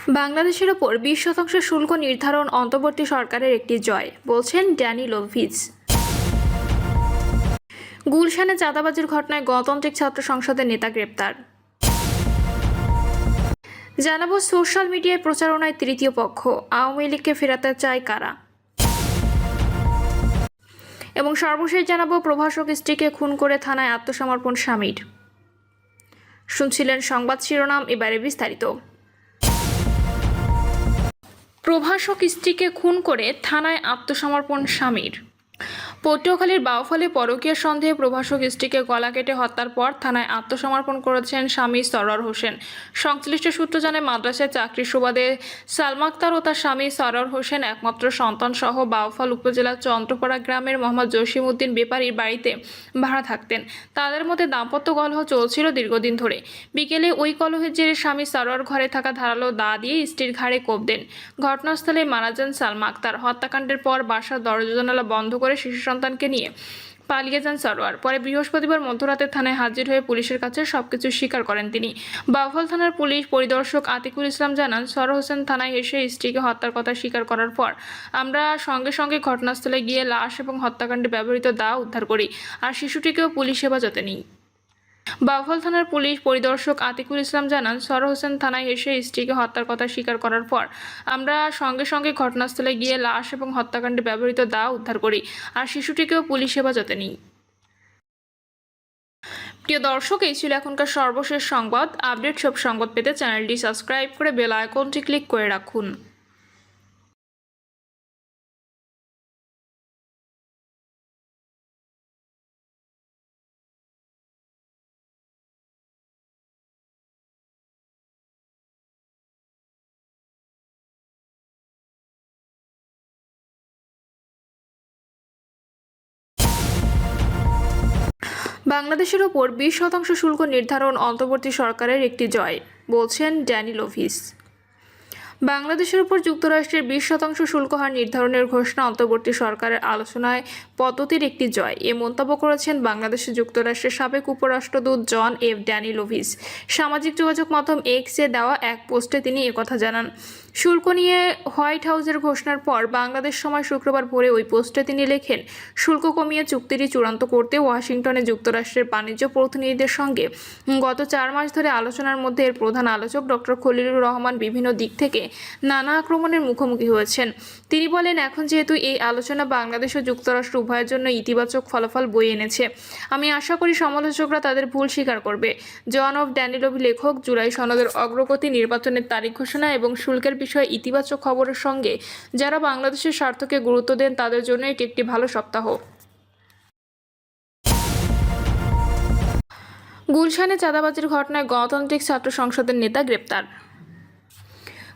বাংলাদেশের ওপর 20% শুল্ক নির্ধারণ অন্তর্বর্তী সরকারের একটি জয়, বলছেন ড্যানি লোভিজ। গুলশানে চাঁদাবাজির ঘটনায় গণতান্ত্রিক ছাত্র সংসদের নেতা গ্রেপ্তার। জানাবো সোশ্যাল মিডিয়ায় প্রচারণায় তৃতীয় পক্ষ, আওয়ামী লীগকে ফেরাতে চায় কারা। এবং সর্বশেষ জানাবো প্রভাষক স্ত্রীকে খুন করে থানায় আত্মসমর্পণ স্বামীর। শুনছিলেন সংবাদ শিরোনাম, এবারে বিস্তারিত। প্রভাষক স্ত্রীকে খুন করে থানায় আত্মসমর্পণ স্বামীর। পটুয়াখালীর বাউফলে পরকীয়া সন্দেহে প্রভাষক স্ত্রীকে গলা কেটে হত্যার পর থানায় আত্মসমর্পণ করেছেন স্বামী সরওয়ার হোসেন। সংশ্লিষ্ট সূত্র জানায়, মাদ্রাসায় চাকরির সুবাদে সালমা আক্তার ও তার স্বামী সরওয়ার হোসেন একমাত্র সন্তান সহ বাউফল উপজেলার চন্দ্রপাড়া গ্রামের মোহাম্মদ জসিম উদ্দিন বেপারীর বাড়িতে ভাড়া থাকতেন। তাদের মধ্যে দাম্পত্য কলহ চলছিল দীর্ঘদিন ধরে। বিকেলে ওই কলহের জেরে স্বামী সরওয়ার ঘরে থাকা ধারালো দা দিয়ে স্ত্রীর ঘাড়ে কোপ দেন। ঘটনাস্থলে মারা যান সালমা আক্তার। হত্যাকাণ্ডের পর বাসার দরজা জানালা বন্ধ করে শিশু সন্তানকে নিয়ে পালিয়ে যান সরওয়ার। পরে বৃহস্পতিবার মধ্যরাতে থানায় হাজির হয়ে পুলিশের কাছে সবকিছু স্বীকার করেন তিনি। বাউফল থানার পুলিশ পরিদর্শক আতিকুল ইসলাম জানান, সরওয়ার হোসেন থানায় এসে স্ত্রীকে হত্যার কথা স্বীকার করার পর আমরা সঙ্গে সঙ্গে ঘটনাস্থলে গিয়ে লাশ এবং হত্যাকাণ্ডে ব্যবহৃত দা উদ্ধার করি, আর শিশুটিকেও পুলিশ হেফাজতে নিই। বাউফল থানার পুলিশ পরিদর্শক আতিকুল ইসলাম জানান, সরওয়ার হোসেন থানায় এসে স্ত্রীকে হত্যার কথা স্বীকার করার পর আমরা সঙ্গে সঙ্গে ঘটনাস্থলে গিয়ে লাশ এবং হত্যাকাণ্ডে ব্যবহৃত দা উদ্ধার করি, আর শিশুটিকেও পুলিশ হেফাজতে নিই। প্রিয় দর্শক, এই ছিল এখনকার সর্বশেষ সংবাদ। আপডেট সব সংবাদ পেতে চ্যানেলটি সাবস্ক্রাইব করে বেল আইকনটি ক্লিক করে রাখুন। বাংলাদেশের ওপর 20% শুল্ক নির্ধারণ অন্তর্বর্তী সরকারের একটি জয়, বলছেন ড্যানি লোভিজ। বাংলাদেশের উপর যুক্তরাষ্ট্রের 20% শুল্ক হার নির্ধারণের ঘোষণা অন্তর্বর্তী সরকারের আলোচনায় পদ্ধতির একটি জয়, এ মন্তব্য করেছেন বাংলাদেশে যুক্তরাষ্ট্রের সাবেক উপরাষ্ট্রদূত জন এফ ড্যানি লোভিজ। সামাজিক যোগাযোগ মাধ্যম এক্সে দেওয়া এক পোস্টে তিনি একথা জানান। শুল্ক নিয়ে হোয়াইট হাউসের ঘোষণার পর বাংলাদেশ সময় শুক্রবার ভোরে ওই পোস্টে তিনি লেখেন, শুল্ক কমিয়ে চুক্তিটি চূড়ান্ত করতে ওয়াশিংটনে যুক্তরাষ্ট্রের বাণিজ্য প্রতিনিধিদের সঙ্গে গত 4 মাস ধরে আলোচনার মধ্যে এর প্রধান আলোচক ডক্টর খলিলুর রহমান বিভিন্ন দিক থেকে নানা আক্রমণের মুখোমুখি হয়েছেন। তিনি বলেন, এখন যেহেতু এই আলোচনা বাংলাদেশ ও যুক্তরাষ্ট্র উভয়ের জন্য ইতিবাচক ফলাফল বয়ে এনেছে, আমি আশা করি সমালোচকরা তাদের ভুল স্বীকার করবে। জন অফ ড্যানি লোভিজ লেখক, জুলাই সনদের অগ্রগতি, নির্বাচনের তারিখ ঘোষণা এবং শুল্কের বিষয়ে ইতিবাচক খবরের সঙ্গে যারা বাংলাদেশের স্বার্থকে গুরুত্ব দেন তাদের জন্য এটি একটি ভালো সপ্তাহ। গুলশানে চাঁদাবাজির ঘটনায় গণতান্ত্রিক ছাত্র সংসদের নেতা গ্রেপ্তার।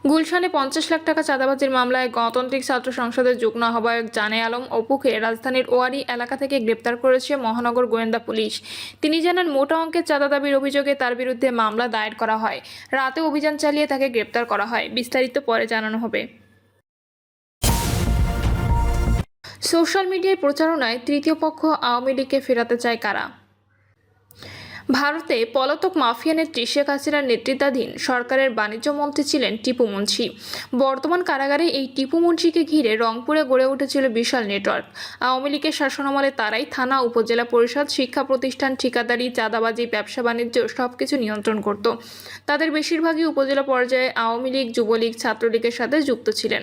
গুলশানে 50 লাখ টাকা চাঁদাবাজির মামলায় গণতান্ত্রিক ছাত্র সংসদের যুগ্ম আহ্বায়ক জানে আলম অপুকে রাজধানীর ওয়ারি এলাকা থেকে গ্রেপ্তার করেছে মহানগর গোয়েন্দা পুলিশ। তিনি জানান, মোটা অঙ্কের চাঁদা দাবির অভিযোগে তার বিরুদ্ধে মামলা দায়ের করা হয়। রাতে অভিযান চালিয়ে তাকে গ্রেপ্তার করা হয়। বিস্তারিত পরে জানানো হবে। সোশ্যাল মিডিয়ায় প্রচারণায় তৃতীয় পক্ষ, আওয়ামী লীগকে ফেরাতে চায় কারা। ভারতে পলাতক মাফিয়া নেত্রী শেখ হাসিনার নেতৃত্বাধীন সরকারের বাণিজ্য মন্ত্রী ছিলেন টিপু মুন্সি। বর্তমান কারাগারে এই টিপু মুন্সিকে ঘিরে রংপুরে গড়ে উঠেছিল বিশাল নেটওয়ার্ক। আওয়ামী লীগের শাসনামলে তারাই থানা, উপজেলা পরিষদ, শিক্ষা প্রতিষ্ঠান, ঠিকাদারি, চাঁদাবাজি, ব্যবসা বাণিজ্য সবকিছু নিয়ন্ত্রণ করত। তাদের বেশিরভাগই উপজেলা পর্যায়ে আওয়ামী লীগ, যুবলীগ, ছাত্রলীগের সাথে যুক্ত ছিলেন।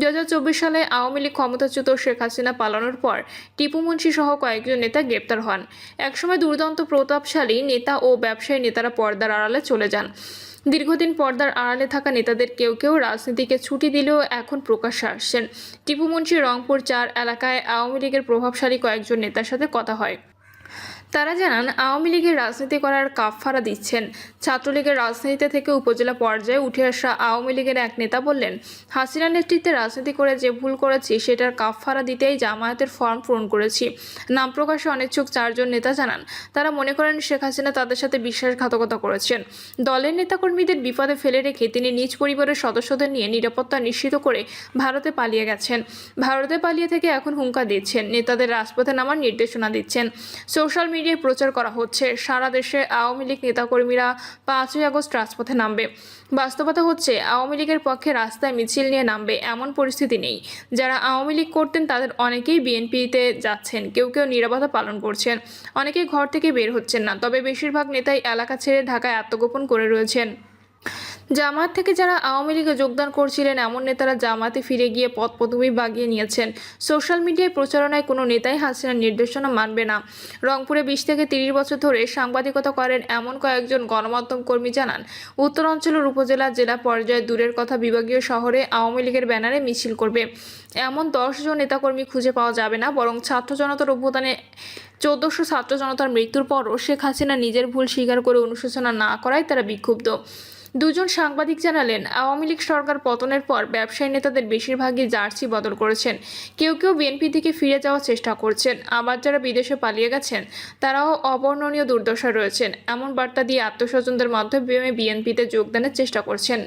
2024 সালে আওয়ামী লীগ ক্ষমতাচ্যুত শেখ হাসিনা পালানোর পর টিপু মুন্সি সহ কয়েকজন নেতা গ্রেপ্তার হন। একসময় দুর্দান্ত প্রতাপশালী নেতা ও ব্যবসায়ী নেতারা পর্দার আড়ালে চলে যান। দীর্ঘদিন পর্দার আড়ালে থাকা নেতাদের কেউ কেউ রাজনীতিকে ছুটি দিলেও এখন প্রকাশ্যে আসছেন। টিপু মুন্সি রংপুর 4 এলাকায় আওয়ামী লীগের প্রভাবশালী কয়েকজন নেতার সাথে কথা হয়। তারা জানান, আওয়ামী লীগের রাজনীতি করার কাফফারা দিচ্ছেন। ছাত্রলীগের রাজনীতিতে থেকে উপজেলা পর্যায়ে উঠে আসা আওয়ামী লীগের এক নেতা বললেন, হাসিনা নেতৃত্বে রাজনীতি করে যে ভুল করেছি সেটার কাফফারা দিতেই জামায়াতের ফর্ম পূরণ করেছি। নাম প্রকাশে অনিচ্ছুক 4 জন নেতা জানান, তারা মনে করেন শেখ হাসিনা তাদের সাথে বিশ্বাসঘাতকতা করেছেন। দলের নেতাকর্মীদের বিপদে ফেলে রেখে তিনি নিজ পরিবারের সদস্যদের নিয়ে নিরাপত্তা নিশ্চিত করে ভারতে পালিয়ে গেছেন। ভারতে পালিয়ে থেকে এখন হুঙ্কার দিচ্ছেন, নেতাদের রাজপথে নামার নির্দেশনা দিচ্ছেন। সোশ্যাল মিডিয়ায় প্রচার করা হচ্ছে সারা দেশে আওয়ামী লীগ নেতাকর্মীরা 5ই আগস্ট রাজপথে নামবে। বাস্তবতা হচ্ছে আওয়ামী লীগের পক্ষে রাস্তায় মিছিল নিয়ে নামবে এমন পরিস্থিতি নেই। যারা আওয়ামী লীগ করতেন তাদের অনেকেই বিএনপিতে যাচ্ছেন, কেউ কেউ নীরবতা পালন করছেন, অনেকেই ঘর থেকে বের হচ্ছেন না, তবে বেশিরভাগ নেতাই এলাকা ছেড়ে ঢাকায় আত্মগোপন করে রয়েছেন। জামায়াত থেকে যারা আওয়ামী লীগে যোগদান করছিলেন এমন নেতারা জামায়াতে ফিরে গিয়ে পদ পদবি বাগিয়ে নিয়েছেন। সোশ্যাল মিডিয়ায় প্রচারণায় কোনো নেতাই হাসিনার নির্দেশনা মানবে না। রংপুরে 20 থেকে 30 বছর ধরে সাংবাদিকতা করেন এমন কয়েকজন গণমাধ্যম কর্মী জানান, উত্তরাঞ্চলের উপজেলা জেলা পর্যায়ে দূরের কথা বিভাগীয় শহরে আওয়ামী লীগের ব্যানারে মিছিল করবে এমন 10 জন নেতাকর্মী খুঁজে পাওয়া যাবে না। বরং ছাত্র জনতার অভ্যুত্থানে 1400 ছাত্র জনতার মৃত্যুর পরও শেখ হাসিনা নিজের ভুল স্বীকার করে অনুশোচনা না করায় তারা বিক্ষুব্ধ। দুজন সাংবাদিক জানালেন, আওয়ামী লীগ সরকার পতনের পর ব্যবসায়ী নেতাদের বেশিরভাগই জার্সি বদল করেছেন। কেউ কেউ বিএনপি থেকে ফিরে যাওয়ার চেষ্টা করছেন, আবার যারা বিদেশে পালিয়ে গেছেন তারাও অবর্ণনীয় দুর্দশায় রয়েছেন। এমন বার্তা দিয়ে আত্মস্বজনদের মাধ্যমে বিএনপিতে যোগদানের চেষ্টা করছেন।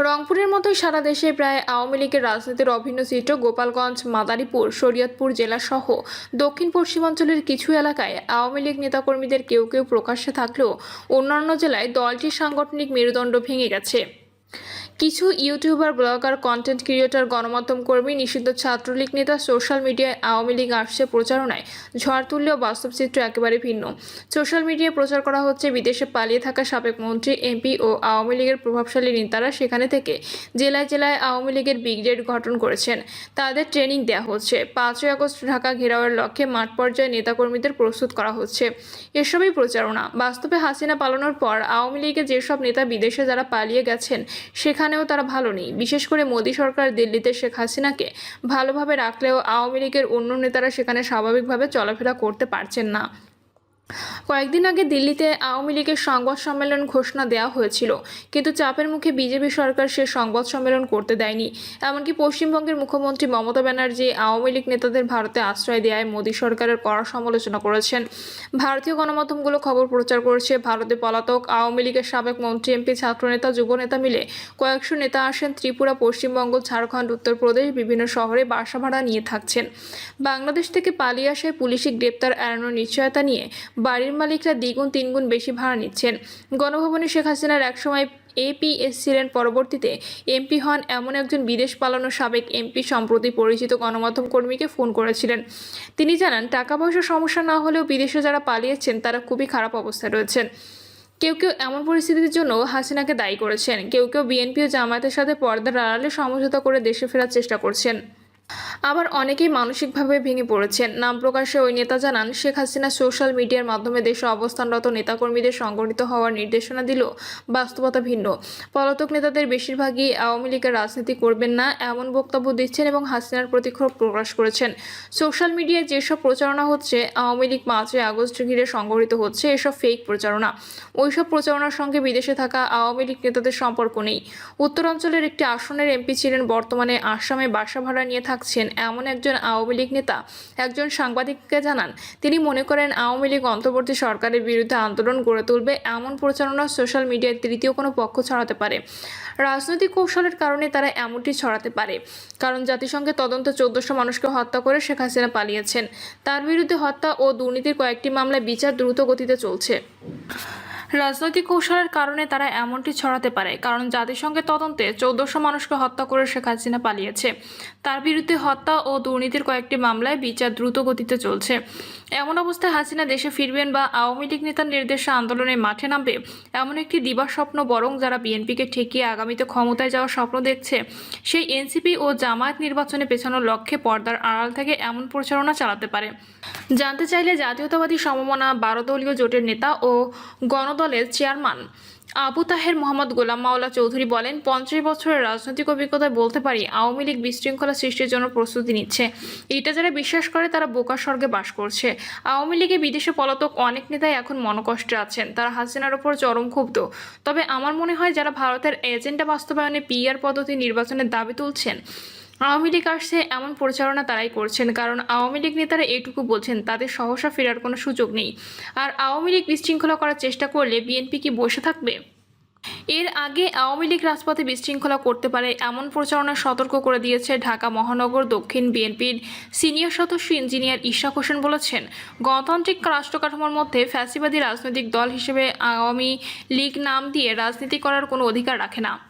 রংপুরের মতোই সারা দেশে প্রায় আওয়ামী লীগের রাজনীতির অভিন্ন চিত্র। গোপালগঞ্জ, মাদারীপুর, শরীয়তপুর জেলা সহ দক্ষিণ পশ্চিমাঞ্চলের কিছু এলাকায় আওয়ামী লীগ নেতাকর্মীদের কেউ কেউ প্রকাশ্যে থাকলেও অন্যান্য জেলায় দলটির সাংগঠনিক মেরুদণ্ড ভেঙে গেছে। কিছু ইউটিউবার, ব্লগার, কন্টেন্ট ক্রিয়েটর, গণমাধ্যম কর্মী, নিষিদ্ধ ছাত্রলীগ নেতা সোশ্যাল মিডিয়ায় আওয়ামী লীগ আসছে প্রচারণায় ঝড় তুললেও বাস্তব চিত্র একেবারে ভিন্ন। সোশ্যাল মিডিয়ায় প্রচার করা হচ্ছে বিদেশে পালিয়ে থাকা সাবেক মন্ত্রী, এমপি ও আওয়ামী লীগের প্রভাবশালী নেতারা সেখানে থেকে জেলায় জেলায় আওয়ামী লীগের ব্রিগেড গঠন করেছেন, তাদের ট্রেনিং দেওয়া হচ্ছে। 5ই আগস্ট ঢাকা ঘেরাওয়ের লক্ষ্যে মাঠ পর্যায়ে নেতাকর্মীদের প্রস্তুত করা হচ্ছে। এসবই প্রচারণা। বাস্তবে হাসিনা পালানোর পর আওয়ামী লীগের যেসব নেতা বিদেশে যারা পালিয়ে গেছেন সেখানেও তারা ভালো নেই। বিশেষ করে মোদী সরকার দিল্লিতে শেখ হাসিনাকে ভালোভাবে রাখলেও আওয়ামী লীগের অন্য নেতারা সেখানে স্বাভাবিকভাবে চলাফেরা করতে পারছেন না। কয়েকদিন আগে দিল্লিতে আওয়ামী লীগের সংবাদ সম্মেলন ঘোষণা দেওয়া হয়েছিল, কিন্তু চাপের মুখে বিজেপি সরকার সে সংবাদ সম্মেলন করতে দেয়নি। এমনকি পশ্চিমবঙ্গের মুখ্যমন্ত্রী মমতা ব্যানার্জি আওয়ামী লীগ নেতাদের ভারতে আশ্রয় দেওয়ায় মোদী সরকারের কড়া সমালোচনা করেছেন। ভারতীয় গণমাধ্যমগুলো খবর প্রচার করছে, ভারতে পলাতক আওয়ামী লীগের সাবেক মন্ত্রী, এমপি, ছাত্রনেতা, যুবনেতা মিলে কয়েকশো নেতা আসেন ত্রিপুরা, পশ্চিমবঙ্গ, ঝাড়খণ্ড, উত্তরপ্রদেশ বিভিন্ন শহরে বাসা ভাড়া নিয়ে থাকছেন। বাংলাদেশ থেকে পালিয়ে আসায় পুলিশি গ্রেপ্তার এড়ানোর নিশ্চয়তা নিয়ে বাড়ির মালিকরা দ্বিগুণ তিনগুণ বেশি ভাড়া নিচ্ছেন। গণভবনে শেখ হাসিনার একসময় এপিএস ছিলেন, পরবর্তীতে এমপি হন এমন একজন বিদেশ পালানো সাবেক এমপি সম্প্রতি পরিচিত গণমাধ্যম কর্মীকে ফোন করেছিলেন। তিনি জানান, টাকা পয়সার সমস্যা না হলেও বিদেশে যারা পালিয়েছেন তারা খুবই খারাপ অবস্থায় রয়েছেন। কেউ কেউ এমন পরিস্থিতির জন্য হাসিনাকে দায়ী করেছেন, কেউ কেউ বিএনপি ও জামায়াতের সাথে পর্দার আড়ালে সমঝোতা করে দেশে ফেরার চেষ্টা করছেন। আবার অনেকেই মানসিকভাবে ভেঙে পড়েছেন। নাম প্রকাশে ওই নেতা জানান, শেখ হাসিনা সোশ্যাল মিডিয়ার মাধ্যমে দেশে অবস্থানরত নেতাকর্মীদের সংগঠিত হওয়ার নির্দেশনা দিলেও বাস্তবতা ভিন্ন। পলাতক নেতাদের বেশিরভাগই আওয়ামী লীগের রাজনীতি করবেন না এমন বক্তব্য দিচ্ছেন এবং হাসিনার প্রতি ক্ষোভ প্রকাশ করেছেন। সোশ্যাল মিডিয়ায় যেসব প্রচারণা হচ্ছে আওয়ামী লীগ 5ই আগস্ট ঘিরে সংগঠিত হচ্ছে, এসব ফেক প্রচারণা। ওইসব প্রচারণার সঙ্গে বিদেশে থাকা আওয়ামী লীগ নেতাদের সম্পর্ক নেই। উত্তরাঞ্চলের একটি আসনের এমপি ছিলেন, বর্তমানে আসামে বাসা ভাড়া নিয়ে থাকছেন এমন একজন আওয়ামী লীগ নেতা একজন সাংবাদিককে জানান, তিনি মনে করেন আওয়ামী লীগ অন্তর্বর্তী সরকারের বিরুদ্ধে আন্দোলন গড়ে তুলবে এমন প্রচারণা সোশ্যাল মিডিয়ায় তৃতীয় কোনো পক্ষ ছড়াতে পারে। রাজনৈতিক কৌশলের কারণে তারা এমনটি ছড়াতে পারে, কারণ জাতিসংঘের তদন্তে 1400 মানুষকে হত্যা করে শেখ হাসিনা পালিয়েছেন। তার বিরুদ্ধে হত্যা ও দুর্নীতির কয়েকটি মামলায় বিচার দ্রুত গতিতে চলছে। রাজনৈতিক কৌশলের কারণে তারা এমনটি ছড়াতে পারে, কারণ জাতিসংঘের তদন্তে 1400 মানুষকে হত্যা করে শেখ হাসিনা পালিয়েছে। তার বিরুদ্ধে হত্যা ও দুর্নীতির কয়েকটি মামলায় বিচার দ্রুত গতিতে চলছে। এমন অবস্থায় হাসিনা দেশে ফিরবেন বা আওয়ামী লীগ নেতার নির্দেশে আন্দোলনে মাঠে নামবে এমন একটি দিবা স্বপ্ন বরং যারা বিএনপিকে ঠেকিয়ে আগামীতে ক্ষমতায় যাওয়ার স্বপ্ন দেখছে সেই এনসিপি ও জামায়াত নির্বাচনে পেছানোর লক্ষ্যে পর্দার আড়াল থেকে এমন প্রচারণা চালাতে পারে। জানতে চাইলে জাতীয়তাবাদী সমমনা 12 দলীয় জোটের নেতা ও গণদলের চেয়ারম্যান আবু তাহের মোহাম্মদ গোলাম মাওলা চৌধুরী বলেন, 50 বছরের রাজনৈতিক অভিজ্ঞতায় বলতে পারি আওয়ামী লীগ বিশৃঙ্খলা সৃষ্টির জন্য প্রস্তুতি নিচ্ছে। এটা যারা বিশ্বাস করে তারা বোকা স্বর্গে বাস করছে। আওয়ামী লীগে বিদেশে পলাতক অনেক নেতাই এখন মনকষ্টে আছেন, তারা হাসিনার ওপর চরম ক্ষুব্ধ। তবে আমার মনে হয় যারা ভারতের এজেন্ডা বাস্তবায়নে পিআর পদ্ধতি নির্বাচনের দাবি তুলছেন আওয়ামী লীগ আসছে এমন প্রচারণা তারাই করছেন, কারণ আওয়ামী লীগ নেতারা এইটুকু বলছেন তাদের সহসা ফেরার কোনো সুযোগ নেই। আর আওয়ামী লীগ বিশৃঙ্খলা করার চেষ্টা করলে বিএনপি কি বসে থাকবে? এর আগে আওয়ামী লীগ রাজপথে বিশৃঙ্খলা করতে পারে এমন প্রচারণায় সতর্ক করে দিয়েছে ঢাকা মহানগর দক্ষিণ বিএনপির সিনিয়র সদস্য ইঞ্জিনিয়ার ইশরাক হোসেন। বলেছেন, গণতান্ত্রিক রাষ্ট্র কাঠামোর মধ্যে ফ্যাসিবাদী রাজনৈতিক দল হিসেবে আওয়ামী লীগ নাম দিয়ে রাজনীতি করার কোনো অধিকার রাখে না।